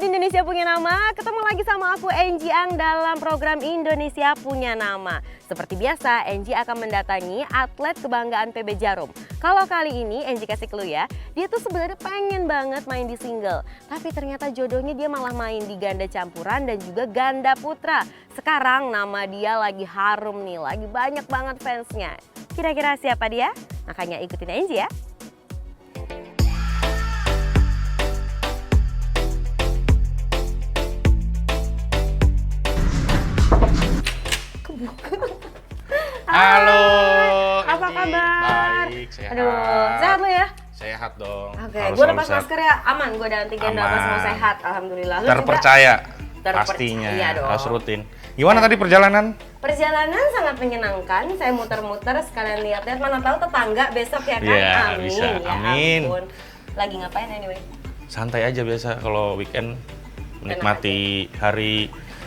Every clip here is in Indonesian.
Sahabat Indonesia Punya Nama, ketemu lagi sama aku Enji Ang dalam program Indonesia Punya Nama. Seperti biasa, Enji akan mendatangi atlet kebanggaan PB Jarum. Kalau kali ini Enji kasih clue ya, dia tuh sebenarnya pengen banget main di single. Tapi ternyata jodohnya dia malah main di ganda campuran dan juga ganda putra. Sekarang nama dia lagi harum nih, lagi banyak banget fansnya. Kira-kira siapa dia? Makanya ikutin Enji ya. Halo, apa kabar? Baik, sehat. Aduh, sehat lo ya? Sehat dong. Oke, gue lepas masker ya, aman. Gue dan tiga apa semua sehat, alhamdulillah. Lu terpercaya, juga? pastinya. Iya dong. Harus rutin. Gimana tadi perjalanan? Perjalanan sangat menyenangkan. Saya muter-muter sekalian lihat-lihat, mana tahu tetangga besok ya kan? Iya, Amin. bisa. Ya Amin. ampun. Lagi ngapain anyway? Santai aja biasa kalau weekend, menikmati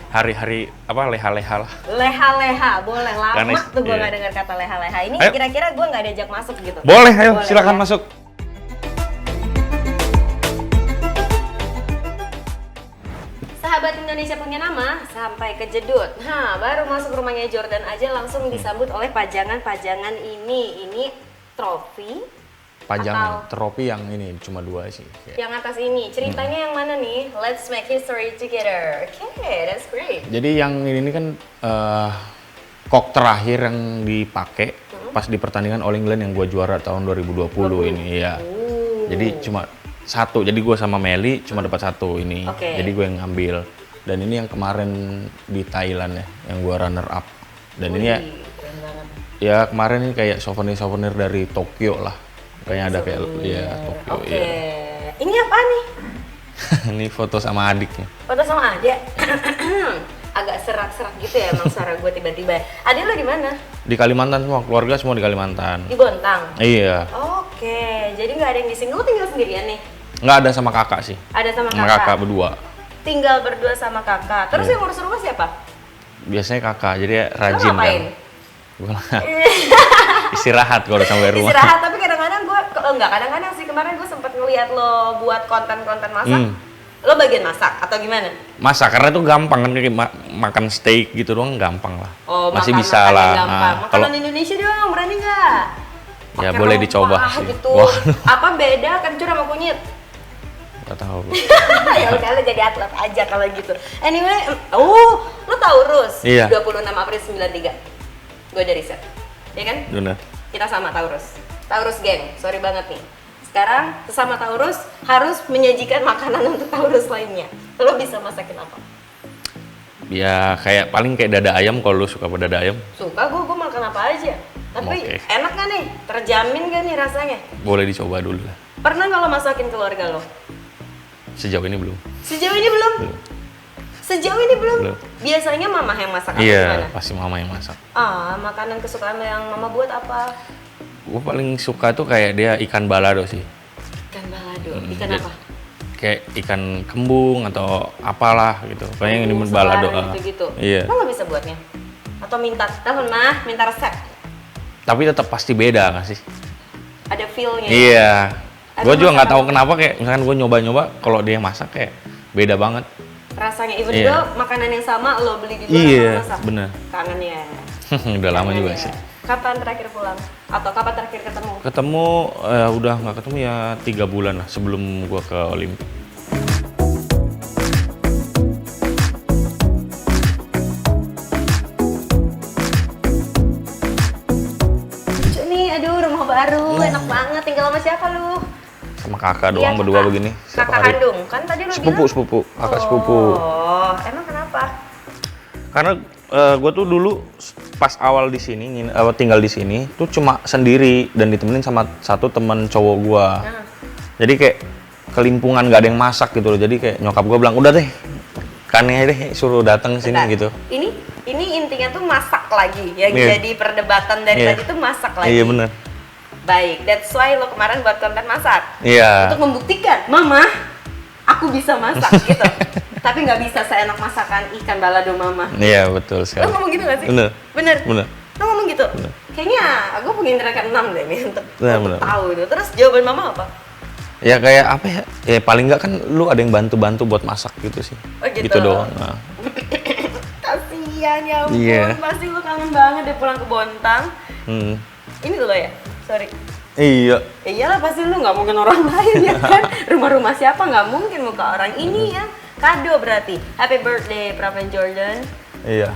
hari-hari apa leha-leha lah. Leha-leha, boleh. Lama Ganes, tuh gue iya. gak dengar kata leha-leha. Ini Ayo. kira-kira gue gak diajak masuk gitu? Boleh, ayo Boleh, silakan ya. masuk. Sahabat Indonesia Punya Nama, sampai ke Jedut. Nah, baru masuk rumahnya Jordan aja langsung disambut oleh pajangan-pajangan ini. Ini trofi. Pajangan, trofi yang ini cuma 2 sih. Yang atas ini, ceritanya yang mana nih? Let's make history together. Okay, that's great. Jadi yang ini kan kok terakhir yang dipakai pas di pertandingan All England yang gue juara tahun 2020 ini ya. Jadi cuma satu, jadi gue sama Meli cuma dapat satu ini. Oke. Jadi gue yang ngambil. Dan ini yang kemarin di Thailand ya, yang gue runner up. Dan ini ya, Keren banget. ya kemarin ini kayak souvenir dari Tokyo lah. Kayaknya ada kayak ya Tokyo. Oke, Ya. ini apa nih? Ini foto sama adiknya. Foto sama Ade. Agak serak-serak gitu ya emang suara gue tiba-tiba. Ade lo di mana? Di Kalimantan semua, keluarga semua di Kalimantan. Di Bontang. Iya, Oke, jadi nggak ada yang di sini. Lo tinggal sendirian nih? nggak ada sama kakak sih. Ada sama Sama kakak? kakak berdua. Tinggal berdua sama kakak. Terus Iya. yang ngurus rumah siapa? Biasanya kakak, jadi ya Lo rajin ngapain? kan. Gua istirahat kalau udah sampai rumah. Istirahat, tapi kadang-kadang gue, enggak kadang-kadang sih kemarin gue sempet ngeliat lo buat konten-konten masak. Lo bagian masak atau gimana? Masak karena itu gampang kan, kayak makan steak gitu doang gampang lah. Oh, masih makan bisa makanan lah. gampang. Nah, Makanan kalau Indonesia dong, berani nggak? ya Pakai boleh rempah dicoba sih. gitu. Wah, Apa beda kencur sama kunyit? nggak tahu. Ya udah lo jadi atlet aja kalau gitu. Anyway, lo Taurus. Iya. 26 April 93. Gue udah riset. Ya kan? Bener. Kita sama Taurus. Taurus geng, sorry banget nih. Sekarang sesama Taurus harus menyajikan makanan untuk Taurus lainnya. Lo bisa masakin apa? Ya kayak paling kayak dada ayam, kalau lu suka pada dada ayam, Suka gue makan apa aja. Tapi Oke. enak gak nih? Terjamin gak nih rasanya? boleh dicoba dulu lah. Pernah nggak lo masakin keluarga lo? Sejauh ini belum. Sejauh ini belum? Belum. Sejauh ini belum? Belum. Biasanya mama yang masak atau Iya, gimana? pasti mama yang masak. Makanan kesukaan lo yang mama buat apa? Gue paling suka tuh kayak dia ikan balado sih. Ikan balado. Ikan jadi- apa? Kayak ikan kembung atau apalah gitu. Kayaknya yang di balado. Gitu. Iya. Lo nggak bisa buatnya? Atau minta, telepon mah, minta resep. Tapi tetap pasti beda nggak sih? Ada feel-nya. Iya. Ada Gue juga nggak masakan tahu kenapa kayak misalkan gue nyoba-nyoba kalau dia yang masak kayak beda banget. Rasanya even Iya. though makanan yang sama lo beli di luar Iya, lo masak. bener. Kangen ya. Udah lama Kangen juga ya. sih. Kapan terakhir pulang? Atau kapan terakhir ketemu? Ketemu udah nggak ketemu ya 3 bulan lah sebelum gue ke Olimpik. Lucu nih, aduh rumah baru, enak banget. Tinggal sama siapa lu? Sama kakak Iya, doang berdua kakak. begini. setiap Kakak hari. kandung, kan tadi lu Sepupu, bilang? sepupu, kakak sepupu. Oh, emang kenapa? Karena gue tuh dulu pas awal di sini tinggal di sini tuh cuma sendiri dan ditemenin sama satu teman cowok gue. Nah. Jadi kayak kelimpungan, gak ada yang masak gitu loh. Jadi kayak nyokap gue bilang udah deh, kannya deh suruh datang sini Bentar. gitu. Ini intinya tuh masak lagi. Yang Iya. jadi perdebatan dari Iya. tadi tuh masak lagi. Iya bener. Baik, that's why lo kemarin buat konten masak. Iya. Untuk membuktikan, Mama, aku bisa masak gitu. Tapi nggak bisa seenak masakan ikan balado Mama. Iya betul Lo sekali. ngomong gitu gak sih? Bener. Bener? Bener. Lo ngomong gitu? Kayaknya aku punya indra keenam deh nih untuk Bener, bener. tahu itu. Terus jawaban Mama apa? Ya kayak apa ya? Ya paling nggak kan lu ada yang bantu-bantu buat masak gitu sih. Oh, gitu. Gitu doang. Nah. Kasian ya ampun, Iya. pasti lu kangen banget deh pulang ke Bontang. Ini lo ya? Sorry. Iya. Iyalah pasti lu nggak mungkin orang lain ya kan? Rumah-rumah siapa nggak mungkin muka orang ini ya. Kado berarti. Happy birthday Praven Jordan. Iya.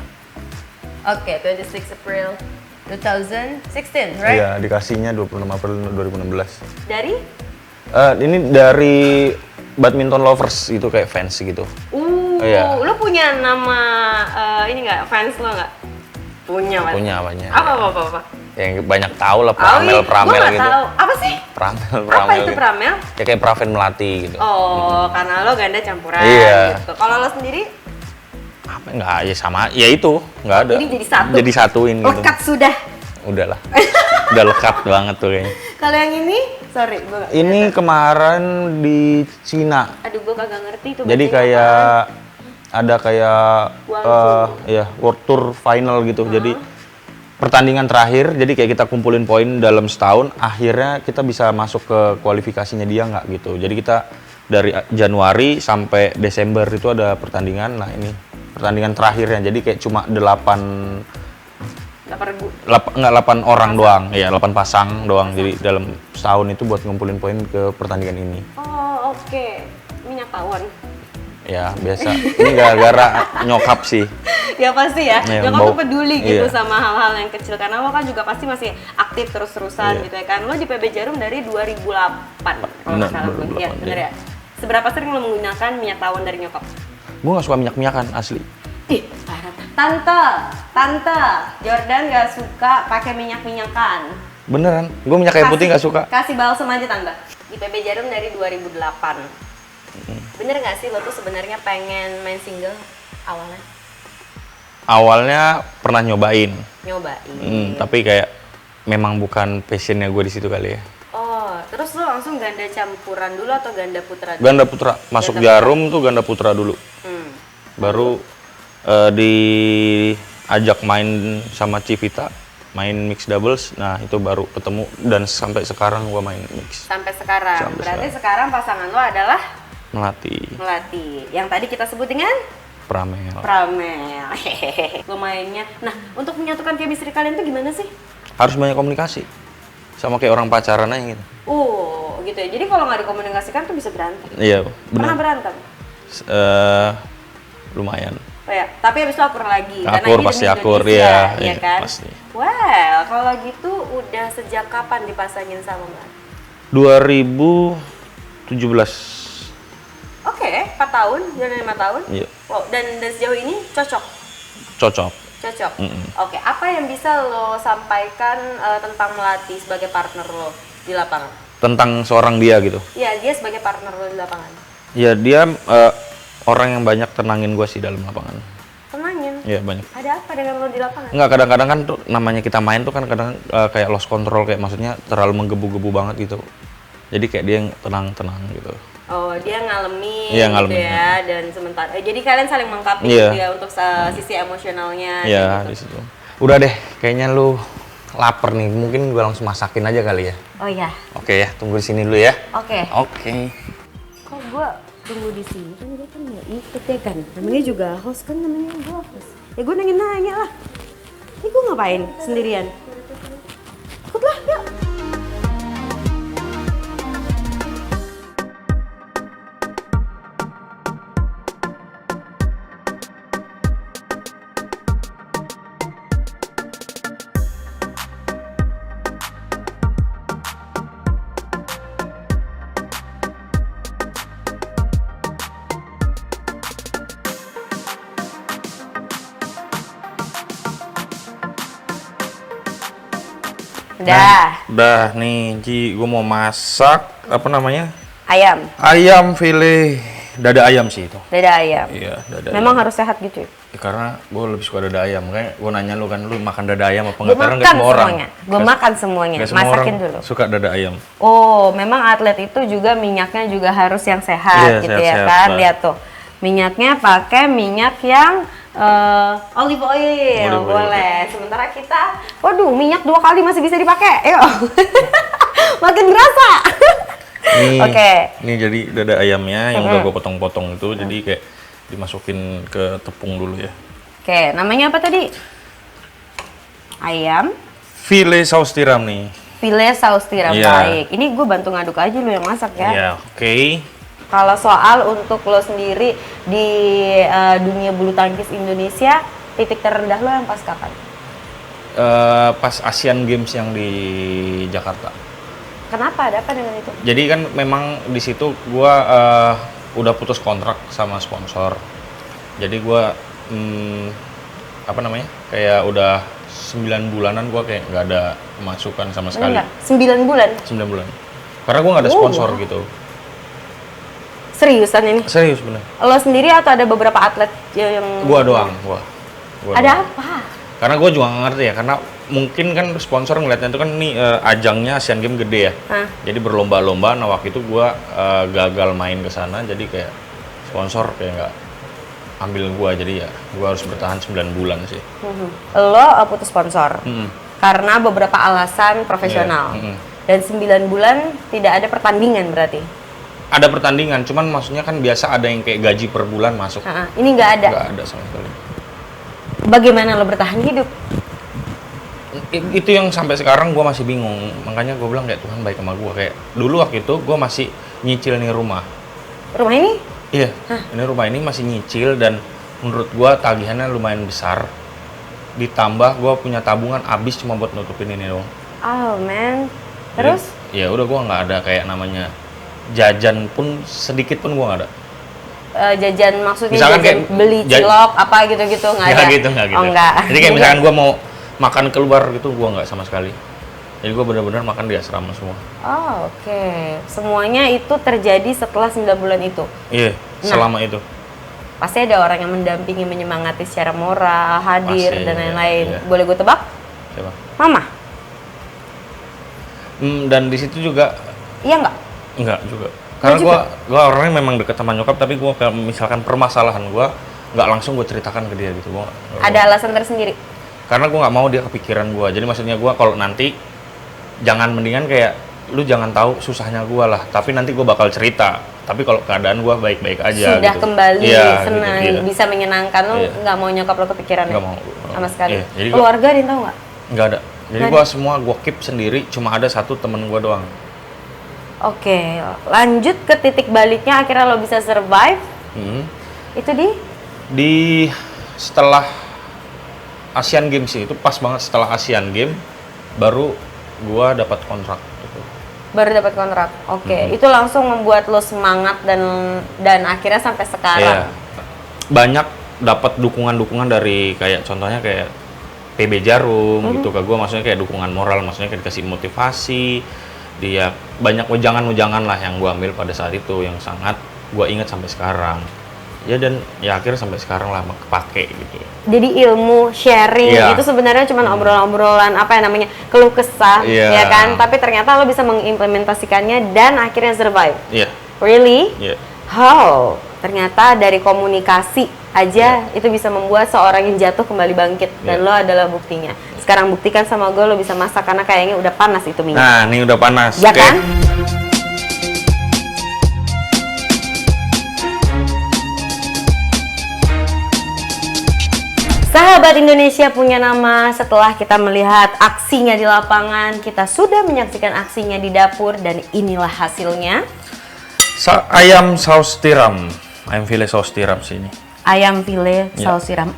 Oke, 26 April 2016, right? Iya, dikasihnya 26 April 2016. Dari? Ini dari badminton lovers gitu, kayak fans gitu. Iya. Lu punya nama ini nggak, fans lo nggak? Punya, Mas. Punya banyak. Apa? Yang banyak tahu lah, Pramel Gua nggak gitu. tahu. Apa sih? Pramel Apa itu gitu. Pramel? Ya kayak Praven Melati gitu. Oh, karena lo ganda campuran Iya. gitu. Kalau lo sendiri? Apa enggak, ya sama, ya itu, enggak ada. Ini jadi satu? Jadi satuin gitu. Lekat sudah. Udahlah. Udah lekat banget tuh kayaknya. Kalau yang ini, sorry, gua nggak Ini kelihatan. kemarin di Cina. Aduh, gua kagak ngerti itu. Jadi bacanya kayak ada kayak Guangzhou. ya World Tour final gitu. Jadi pertandingan terakhir, jadi kayak kita kumpulin poin dalam setahun, akhirnya kita bisa masuk ke kualifikasinya dia nggak gitu. Jadi kita dari Januari sampai Desember itu ada pertandingan. Nah ini pertandingan terakhirnya. Jadi kayak cuma 8 orang doang, ya 8 pasang doang. Jadi dalam setahun itu buat ngumpulin poin ke pertandingan ini. Oh, oke. Minyak tawon. Ya biasa. Ini gara-gara nyokap sih. Ya pasti ya, Iya, nyokap bau. tuh peduli gitu Iya. sama hal-hal yang kecil. Karena lo kan juga pasti masih aktif terus-terusan Iya. gitu ya kan. Lo di PB Jarum dari 2008 kalau nggak Benar, salah gue. 2008, Iya, bener iya. ya? Seberapa sering lo menggunakan minyak tawon dari nyokap? Gue nggak suka minyak-minyakan asli. Ih, parah. Tante, Jordan gak suka pakai minyak-minyakan. Beneran, gue minyak kayu putih nggak suka. Kasih balsam aja tante. Di PB Jarum dari 2008. Bener nggak sih lo tuh sebenarnya pengen main single awalnya? Awalnya pernah nyobain, Nyobain. tapi kayak memang bukan passionnya gue di situ kali ya. Oh, terus lo langsung ganda campuran dulu atau ganda putra dulu? Ganda putra, masuk Jarum tuh ganda putra dulu. Baru diajak main sama Civita, main mix doubles. Nah itu baru ketemu dan sampai sekarang gue main mix. Sampai sekarang. Sampai Berarti sekarang pasangan lo adalah Melati, yang tadi kita sebut dengan Pramel. Pramel. Lo mainnya. Nah, untuk menyatukan chemistry kalian tuh gimana sih? Harus banyak komunikasi, sama kayak orang pacaran aja gitu. Gitu ya. Jadi kalau nggak dikomunikasikan tuh bisa berantem. Iya, Pernah benar. berantem? Lumayan. Oh ya, tapi habis itu akur lagi. Akur, karena ini pasti demi akur, Indonesia, iya, ya iya, kan? pasti. Well, kalau gitu udah sejak kapan dipasangin sama Mbak? 2017. Oke, 4 tahun, jalan 5 tahun. Iya. Wow, dan sejauh ini cocok? Cocok. Cocok? Oke, apa yang bisa lo sampaikan tentang Melati sebagai partner lo di lapangan? Tentang seorang dia gitu. Iya, dia sebagai partner lo di lapangan. Ya dia orang yang banyak tenangin gue sih dalam lapangan. Tenangin. Iya banyak. Ada apa dengan lo di lapangan? Enggak, kadang-kadang kan tuh namanya kita main tuh kan kadang kayak lost control, kayak maksudnya terlalu menggebu-gebu banget gitu. Jadi kayak dia yang tenang-tenang gitu. Oh, dia ngalamin, Iya, gitu ngalamin, ya, dan sementara jadi kalian saling melengkapi Iya. gitu ya untuk sisi emosionalnya. Iya gitu. di situ. Udah deh, kayaknya lu lapar nih. Mungkin gue langsung masakin aja kali ya. Oh iya, Oke ya, tunggu di sini dulu ya. oke. Oke. Kok gue tunggu di sini kan dia kan nggak ikut ya kan? Namanya juga host kan, namanya gue host. Ya gue nanya lah. Ini gue ngapain sendirian? Ikutlah, yuk. Udah nih, Ji, gue mau masak apa namanya? Ayam, Ayam file, dada ayam sih itu. dada ayam. Iya, dada. Memang harus sehat gitu ya? Ya, karena gue lebih suka dada ayam. Makanya gue nanya lu kan, lu makan dada ayam apa Gue enggak? Karena makan nggak semua orang. semuanya. Gue makan semuanya. Nggak semua Masakin orang dulu. suka dada ayam. Oh, memang atlet itu juga minyaknya juga harus yang sehat Iya, gitu ya sehat-sehat, kan? Pak. Lihat tuh. Minyaknya pakai minyak yang olive oil, Olive oil, boleh. Sementara kita, waduh, minyak 2 kali masih bisa dipakai. Ayo. Makin berasa. Nih, Oke. nih jadi dada ayamnya yang udah Mm-mm. gue potong-potong itu, jadi kayak dimasukin ke tepung dulu ya. Oke, namanya apa tadi? Ayam, Filet saus tiram nih. filet saus tiram. Iya. Baik. Ini gue bantu ngaduk aja lu yang masak ya. Iya, oke. Kalau soal untuk lo sendiri di dunia bulu tangkis Indonesia, titik terendah lo yang pas kapan? Pas Asian Games yang di Jakarta. Kenapa? Ada apa dengan itu? Jadi kan memang di situ gua udah putus kontrak sama sponsor. Jadi gua apa namanya? Kayak udah 9 bulanan gua kayak nggak ada pemasukan sama sekali. Enggak, 9 bulan. 9 bulan. Karena gua nggak ada sponsor gitu. Seriusan ini? Serius bener. Lo sendiri atau ada beberapa atlet yang... Gua doang, gua Ada doang. apa? Karena gue juga nggak ngerti ya, karena mungkin kan sponsor ngeliatnya itu kan nih ajangnya Asian Games gede ya. Hah? Jadi berlomba-lomba, nah waktu itu gue gagal main ke sana, jadi kayak sponsor kayak nggak ambil gue, jadi ya gue harus bertahan 9 bulan sih. Lo putus sponsor Mm-mm. karena beberapa alasan profesional. Iya, Dan 9 bulan tidak ada pertandingan berarti? Ada pertandingan, cuman maksudnya kan biasa ada yang kayak gaji per bulan masuk. Ini nggak ada. Nggak ada sama sekali. Bagaimana lo bertahan hidup? Itu yang sampai sekarang gue masih bingung, makanya gue bilang kayak Tuhan baik sama gue. Kayak dulu waktu itu gue masih nyicil nih rumah. Rumah ini? Iya, ini rumah ini masih nyicil dan menurut gua tagihannya lumayan besar. Ditambah gua punya tabungan habis cuma buat nutupin ini dong. Oh man. Terus? Ya udah gua nggak ada kayak namanya jajan pun sedikit pun gua nggak ada. Jajan maksudnya Misalkan jajan kayak beli cilok apa gitu-gitu nggak ada? Nggak gitu. Oh enggak. Jadi kayak misalkan gua mau makan keluar gitu gua nggak sama sekali. Jadi gua benar-benar makan di asrama semua. Oh oke. Semuanya itu terjadi setelah 9 bulan itu? Iya, selama itu. Pasti ada orang yang mendampingi, menyemangati secara moral, hadir, Pasti, dan lain-lain. iya. Boleh gue tebak? Siapa? Mama? Dan di situ juga Iya nggak? enggak juga. Karena gua orangnya memang deket sama nyokap, tapi gua kalau misalkan permasalahan gua nggak langsung gua ceritakan ke dia gitu. Ada alasan tersendiri? Karena gua nggak mau dia kepikiran gua. Jadi maksudnya gua kalau nanti jangan mendingan kayak lu jangan tahu susahnya gua lah, tapi nanti gua bakal cerita. Tapi kalau keadaan gua baik-baik aja Sudah gitu. kembali, Iya, senang, gitu, iya. bisa menyenangkan. Lu Iya. nggak mau nyokap lo kepikiran? Nggak mau. Sama sekali? Iya, jadi gua- Keluarga ada yang tahu nggak? Nggak ada. Jadi Nggak gua semua gua keep sendiri, cuma ada satu temen gua doang. Oke, lanjut ke titik baliknya akhirnya lo bisa survive. Hmm. Itu di? Di setelah Asian Games sih, itu pas banget setelah Asian Games baru gua dapat kontrak gitu. Baru dapat kontrak. Oke, itu langsung membuat lo semangat dan akhirnya sampai Iya. sekarang. Banyak dapat dukungan-dukungan dari kayak contohnya kayak PB Jarum gitu ke gua, maksudnya kayak dukungan moral, maksudnya kayak dikasih motivasi. Dia banyak wejangan-wejangan lah yang gua ambil pada saat itu yang sangat gua ingat sampai sekarang. Ya dan ya akhirnya sampai sekarang lah kepake gitu. Jadi ilmu sharing Iya. itu sebenarnya cuma obrolan-obrolan apa ya namanya keluh kesah, Iya. ya kan? Tapi ternyata lo bisa mengimplementasikannya dan akhirnya survive. Iya. Really? Iya. How? Ternyata dari komunikasi aja itu bisa membuat seorang yang jatuh kembali bangkit dan Iya. lo adalah buktinya. Sekarang buktikan sama gue lo bisa masak karena kayaknya udah panas itu minyak. Nah, ini udah panas. Ya Oke. kan? Sahabat Indonesia punya nama, setelah kita melihat aksinya di lapangan, kita sudah menyaksikan aksinya di dapur dan inilah hasilnya. Ayam saus tiram. Ayam filet saus tiram sini. Ayam file Ya. saus tiram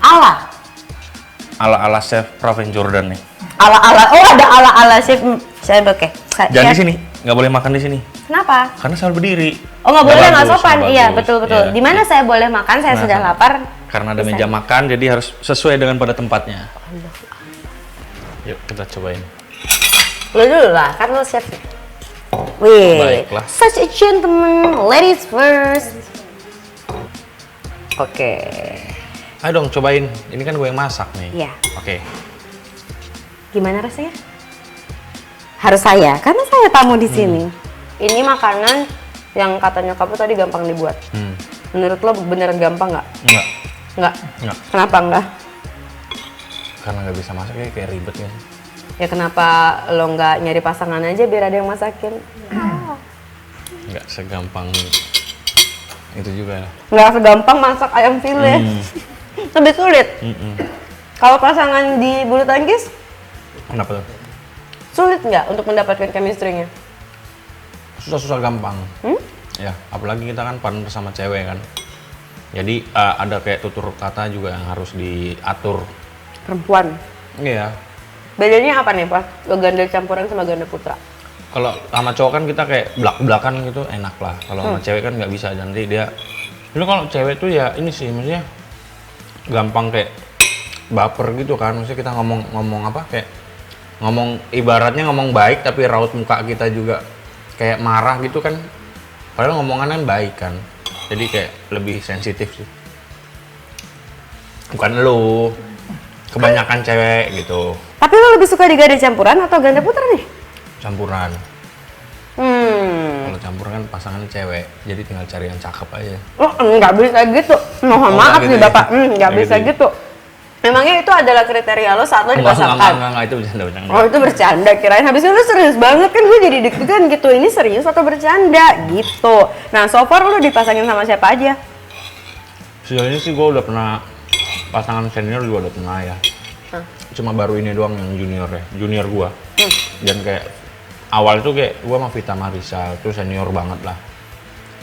Ala-ala chef Praven Jordan nih. ala-ala. Oh, ada ala-ala chef. Saya oke. Jangan di sini, nggak boleh makan di sini. Kenapa? Karena selalu berdiri. Oh, nggak boleh, nggak bagus, sopan. nggak Iya, bagus. betul-betul. Iya. Di mana saya boleh makan? Saya Nah, sudah lapar. Karena ada Bisa. meja makan, jadi harus sesuai dengan pada tempatnya. Yuk kita cobain. Lo dulu lah, kan lo chef. Wih, Baiklah. such a gentleman, ladies first. Oke. Ayo dong cobain. Ini kan gue yang masak nih. Iya. Oke. Gimana rasanya? Harus saya, karena saya tamu di sini. Ini makanan yang kata nyokap lo tadi gampang dibuat. Menurut lo bener gampang nggak? Enggak. Nggak. Enggak. Kenapa enggak? Karena nggak bisa masak kayak ribet ya. Ya kenapa lo nggak nyari pasangan aja biar ada yang masakin? nggak segampang itu juga. Nggak segampang masak ayam file. Lebih sulit. Kalau pasangan di bulu tangkis, Kenapa tuh? sulit nggak untuk mendapatkan chemistry-nya? Susah-susah gampang. Ya, apalagi kita kan partner sama cewek kan. Jadi ada kayak tutur kata juga yang harus diatur. Perempuan. Iya. Bedanya apa nih pas ganda campuran sama ganda putra? Kalau sama cowok kan kita kayak belak-belakan gitu enak lah. Kalau sama cewek kan nggak bisa, nanti dia. Dulu kalau cewek tuh ya ini sih, maksudnya gampang kayak baper gitu kan. Maksudnya kita ngomong apa kayak ngomong ibaratnya ngomong baik tapi raut muka kita juga kayak marah gitu kan. Padahal ngomongan kan baik kan. Jadi kayak lebih sensitif sih. Bukan lu. Kebanyakan cewek gitu. Tapi lo lebih suka di ganda campuran atau ganda putra nih? Campuran. Kalau campuran kan pasangan cewek, jadi tinggal cari yang cakep aja. Oh, nggak bisa gitu. Mohon maaf gitu nih ya? Bapak, nggak bisa Gitu ya? gitu. Memangnya itu adalah kriteria lo saat lo dipasangkan? Enggak, itu bercanda. Oh itu bercanda, kirain habis itu lo serius banget kan, gue jadi deg-degan gitu, ini serius atau bercanda gitu. Nah so far lo dipasangin sama siapa aja? Sejauh ini sih gue udah pernah, pasangan senior juga udah pernah ya. Cuma baru ini doang yang junior ya, junior gue. Dan kayak awal itu kayak gue sama Vita Marisa, itu senior banget lah.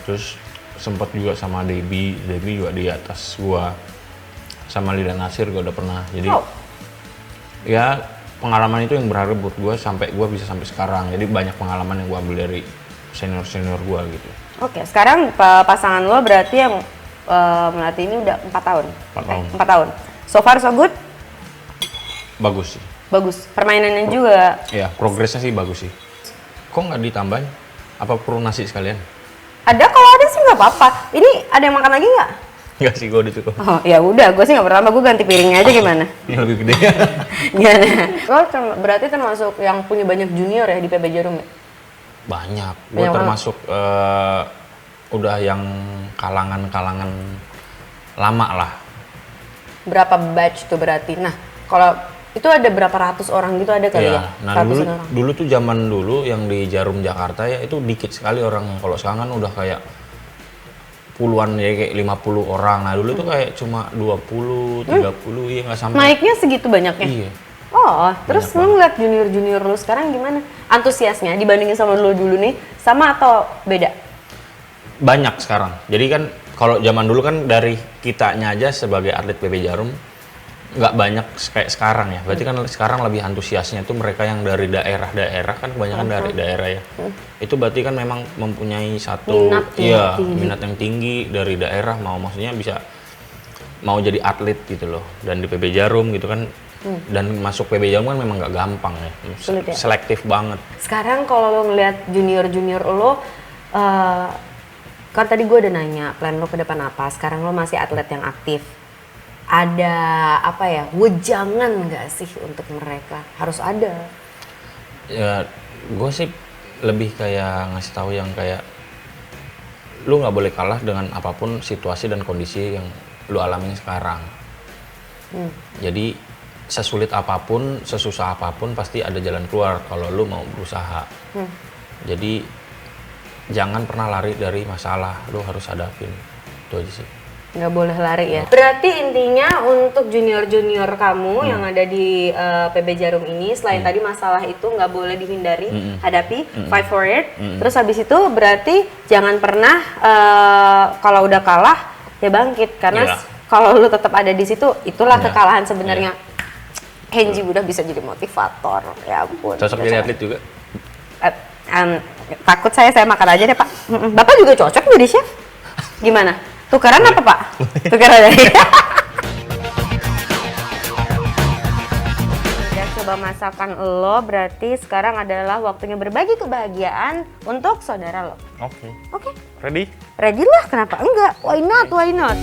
Terus sempet juga sama Debbie juga di atas gue. Sama Lida Nasir gue udah pernah. Jadi ya pengalaman itu yang berharga buat gue sampai gue bisa sampai sekarang. Jadi banyak pengalaman yang gue ambil dari senior gue gitu. Oke, sekarang pasangan lo berarti yang melatih ini udah 4 tahun? 4 tahun. 4 tahun. So far so good? Bagus sih. Bagus. Permainannya juga? Ya, progresnya sih bagus sih. Kok nggak ditambahin? Apa perlu nasi sekalian? Ada, kalau ada sih nggak apa-apa. Ini ada yang makan lagi nggak? Enggak sih, gue udah cukup. Oh ya udah, gue sih nggak pertama, gue ganti piringnya aja gimana? Ini lebih gede. Gimana? Lo berarti termasuk yang punya banyak junior ya di PB Jarum ya? Banyak. Gue Banyak termasuk udah yang kalangan lama lah. Berapa batch tuh berarti? Nah, kalau itu ada berapa ratus orang gitu ada kali ya? Nah Ratusan orang. dulu tuh zaman dulu yang di Jarum Jakarta ya itu dikit sekali orang. Kalau sekarang kan udah kayak puluhan ya, kayak 50 orang. Nah dulu tuh kayak cuma 20, 30 ya nggak sampai. Naiknya segitu banyaknya? Iya. Oh, terus lo ngeliat junior-junior lu sekarang gimana? Antusiasnya dibandingin sama lu dulu nih, sama atau beda? Banyak sekarang. Jadi kan kalau zaman dulu kan dari kitanya aja sebagai atlet PB Jarum nggak banyak kayak sekarang ya. Berarti kan sekarang lebih antusiasnya tuh mereka yang dari daerah-daerah kan kebanyakan dari daerah ya. Itu berarti kan memang mempunyai satu minat yang tinggi dari daerah, maksudnya bisa mau jadi atlet gitu loh. Dan di PB Jarum gitu kan dan masuk PB Jarum kan memang nggak gampang ya. Sulit ya? Selektif banget. Sekarang kalau lo ngeliat junior-junior lo, kan tadi gue udah nanya plan lo ke depan apa, sekarang lo masih atlet yang aktif. Ada apa ya, wejangan nggak sih untuk mereka? Harus ada. Ya, gue sih lebih kayak ngasih tahu yang kayak lu nggak boleh kalah dengan apapun situasi dan kondisi yang lu alamin sekarang. Jadi sesulit apapun, sesusah apapun pasti ada jalan keluar kalau lu mau berusaha. Jadi jangan pernah lari dari masalah, lu harus hadapin. Itu aja sih. Nggak boleh lari ya. Berarti intinya untuk junior-junior kamu yang ada di PB Jarum ini, selain tadi masalah itu nggak boleh dihindari, hadapi, fight for it. Terus habis itu berarti jangan pernah kalau udah kalah ya bangkit, karena kalau lu tetap ada di situ, itulah kekalahan sebenarnya. Kenji udah bisa jadi motivator, ya ampun. Cocok jadi atlet juga? Takut saya makan aja deh Pak. Bapak juga cocok jadi chef. Gimana? Tukeran apa Pak? Tukeran aja. Dan coba masakan lo, berarti sekarang adalah waktunya berbagi kebahagiaan untuk saudara lo. Oke. Oke? Ready? Ready lah, kenapa enggak? Why not? Why not?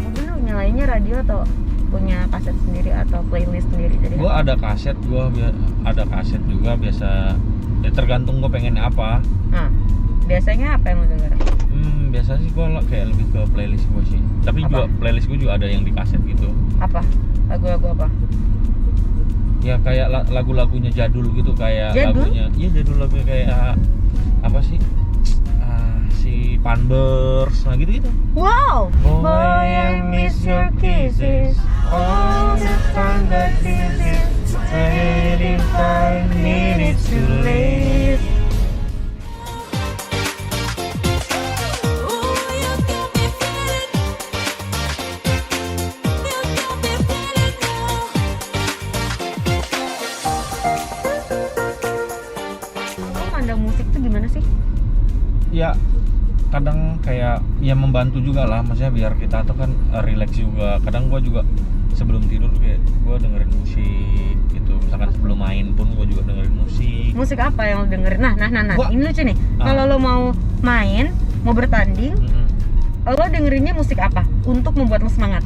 Mobil lo nyalainnya radio atau punya kaset sendiri atau playlist sendiri? Jadi Gue ada kaset, ada kaset juga biasa. Ya tergantung gue pengen apa. Nah, biasanya apa yang lo denger? Biasa sih gue kayak lebih ke playlist gue sih. Tapi Apa? juga playlist gue juga ada yang di kaset gitu. Apa? Lagu-lagu apa? Ya kayak lagu-lagunya jadul gitu, kayak Jadul? lagunya. Iya, jadul lagunya kayak apa sih? Si Panbers, nah gitu-gitu. Wow. Boy, I miss your kisses, all the fun that this is, waiting 5 minutes too late. Lo pandang musik tuh gimana sih? Ya kadang kayak ya membantu juga lah, maksudnya biar kita tuh kan relax juga. Kadang gua juga sebelum tidur kayak gua dengerin musik gitu, misalkan sebelum main pun gua juga dengerin musik. Musik apa yang lo dengerin? Nah, Gua- ini lucu nih. Ah. Kalau lo mau main, mau bertanding, Mm-mm. lo dengerinnya musik apa untuk membuat lo semangat?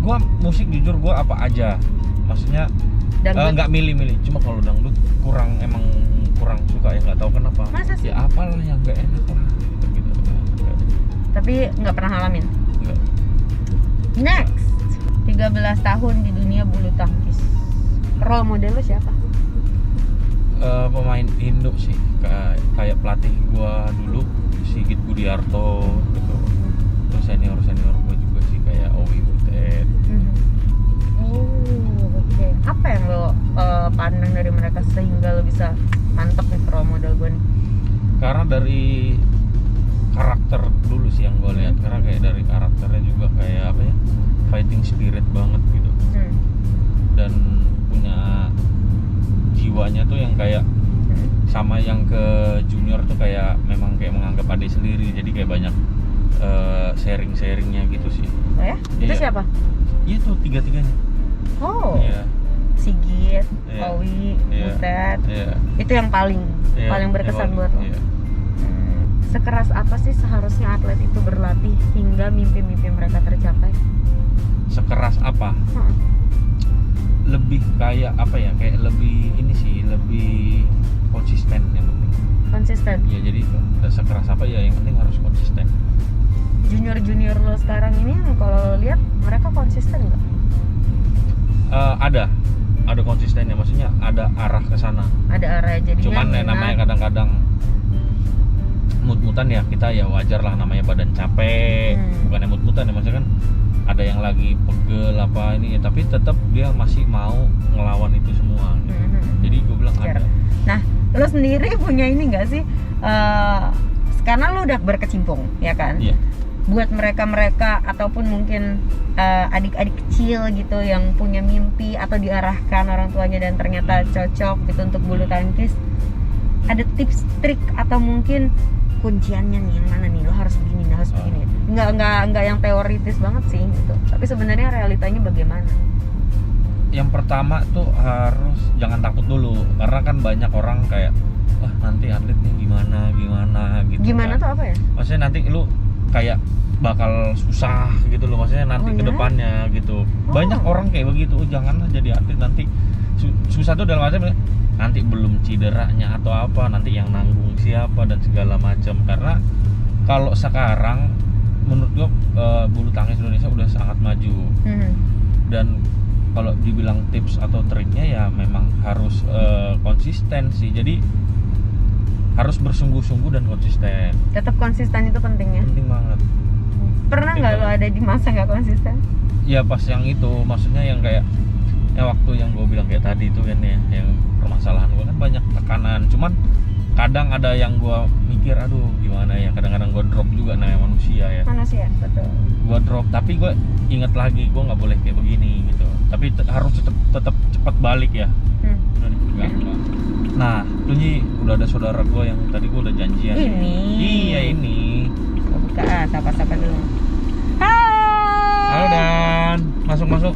Gua musik jujur gua apa aja, maksudnya Dangdut? nggak milih-milih. Cuma kalau dangdut emang kurang suka, ya nggak tahu kenapa. Masa sih? Ya apalah yang nggak enak lah gitu. Tapi nggak pernah ngalamin. Nggak. Next, 13 tahun di dunia bulu tangkis. Role model lo siapa? Pemain Indo sih, kayak pelatih gua dulu Sigit Budiarto gitu. Terus senior gua juga sih kayak Owi Butet. Oh, oke. Apa yang lo pandang dari mereka sehingga lo bisa mantep nih role model gue nih? Karena dari karakter dulu sih yang gue lihat, karena kayak dari karakternya juga kayak apa ya, fighting spirit banget gitu, dan punya jiwanya tuh yang kayak sama yang ke junior tuh kayak memang kayak menganggap adik sendiri, jadi kayak banyak sharingnya gitu sih. Oh ya? Itu Iya. siapa? Itu tiga-tiganya. Oh, Iya. Sigit, Iya. Owi, Iya. Butet. Iya. Itu yang paling Iya, berkesan yang buat lo. iya. Sekeras apa sih seharusnya atlet itu berlatih hingga mimpi-mimpi mereka tercapai? Sekeras apa? Lebih kayak apa ya? Kayak lebih ini sih, lebih konsisten yang penting. Konsisten. Ya jadi sekeras apa ya, yang penting harus konsisten. Junior lo sekarang ini kalau lo lihat mereka konsisten nggak? Ada konsistennya, maksudnya ada arah ke sana. Ada arah jadinya. Cuman ya minat. namanya kadang-kadang mut-mutan ya, kita ya wajar lah, namanya badan capek. Bukannya mut-mutan ya, maksudnya kan ada yang lagi pegel apa ini ya, tapi tetap dia masih mau ngelawan itu semua gitu. Jadi gue bilang ada. Nah, lo sendiri punya ini nggak sih? Karena lo udah berkecimpung, ya kan? Iya. Buat mereka-mereka ataupun mungkin adik-adik kecil gitu yang punya mimpi atau diarahkan orang tuanya dan ternyata cocok gitu untuk bulu tangkis, ada tips trik atau mungkin kunciannya nih yang mana nih, lo harus begini, lo harus begini. Nggak yang teoritis banget sih gitu, tapi sebenarnya realitanya bagaimana? Yang pertama tuh harus jangan takut dulu, karena kan banyak orang kayak nanti atletnya gimana gitu. Gimana kan. tuh apa ya? Maksudnya nanti lu kayak bakal susah gitu loh, maksudnya nanti ke depannya gitu. Banyak orang kayak begitu, janganlah jadi atlet nanti susah tuh dalam arti nanti belum cederanya atau apa, nanti yang nanggung siapa dan segala macam. Karena kalau sekarang menurut gua bulu tangkis Indonesia udah sangat maju. Dan kalau dibilang tips atau triknya ya memang harus konsisten sih. Jadi harus bersungguh-sungguh dan konsisten. Tetap konsisten itu pentingnya. Penting banget. Pernah Penting nggak lo banget. ada di masa nggak konsisten? Ya pas yang itu, maksudnya yang kayak waktu yang gue bilang kayak tadi itu kan ya, yang permasalahan gue kan banyak tekanan. Cuman kadang ada yang gue mikir, aduh gimana ya, kadang-kadang gue drop juga, namanya manusia ya. Manusia, betul. Gue drop, tapi gue inget lagi gue nggak boleh kayak begini gitu. Tapi harus tetap cepat balik ya. Udah nih, enggak. Nah, tuh Nyi, udah ada saudara gue yang tadi gue udah janjian. Ini. Iya ini. Gua buka, sapa-sapa dulu. Hai. Halo Dan, masuk.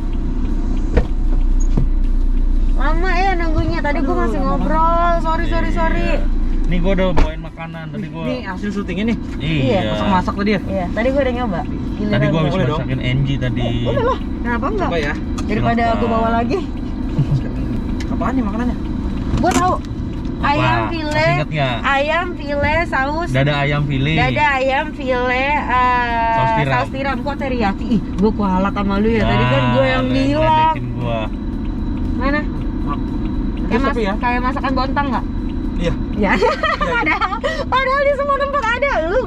Lama ya nunggunya. Tadi gue masih ngobrol. Sorry. Nih gue udah bawain makanan tadi gue. Ini hasil syutingnya nih. Iya. Masak tadi ya? Iya, tadi gue udah nyoba. Tadi gue habis Boleh dong. masakin Angie tadi. Boleh lah. Kenapa enggak? Coba ya. Daripada Silakan. gue bawa lagi. Apaan nih makanannya? Gue tahu. Apa? Ayam Masih file. inget nggak? Ayam file saus. Dada ayam file. Dada ayam file Saus tiram. Kok teriyaki? Ih, gue kualat sama lu ya. Tadi kan gue yang bilang. ngeledekin gua. Mana? Terus tapi ya. Kayak masakan Bontang nggak? Iya. Ya. Padahal di semua tempat ada lu.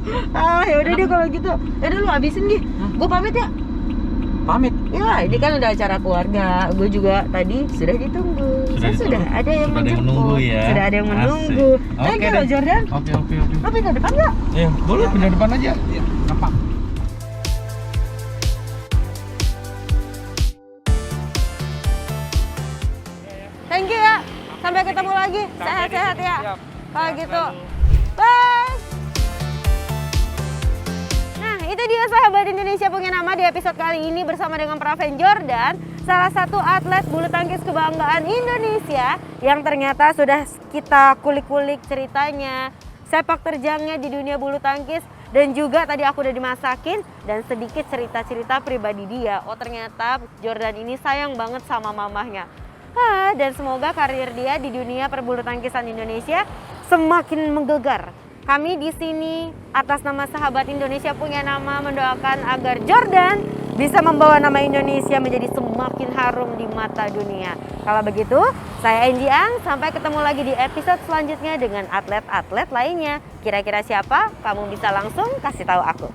Ya udah deh kalau gitu. Ya udah lu habisin Gi. Gue pamit ya. Pamit. Ya, ini kan udah acara keluarga. Gue juga tadi sudah ditunggu. Sudah ada yang Sudah ada yang menjemput. menunggu ya. Sudah ada yang menunggu. Asik. Thank Oke you loh deh. Jordan. Oke. Lo pindah depan nggak? Ya, boleh pindah depan aja. Iya, gampang. Thank you ya. Sampai ketemu lagi. Sehat-sehat ya. Siap. Kalau Sehat gitu. selalu. Bye. Nah, itu dia sahabat Indonesia punya nama di episode kali ini bersama dengan Praven Jordan, salah satu atlet bulu tangkis kebanggaan Indonesia yang ternyata sudah kita kulik-kulik ceritanya, sepak terjangnya di dunia bulu tangkis, dan juga tadi aku udah dimasakin dan sedikit cerita-cerita pribadi dia. Oh, ternyata Jordan ini sayang banget sama mamahnya. Dan semoga karir dia di dunia perbulu tangkisan Indonesia semakin menggegar. Kami di sini atas nama sahabat Indonesia punya nama mendoakan agar Jordan bisa membawa nama Indonesia menjadi semakin harum di mata dunia. Kalau begitu, saya Angie Ang, sampai ketemu lagi di episode selanjutnya dengan atlet-atlet lainnya. Kira-kira siapa? Kamu bisa langsung kasih tahu aku.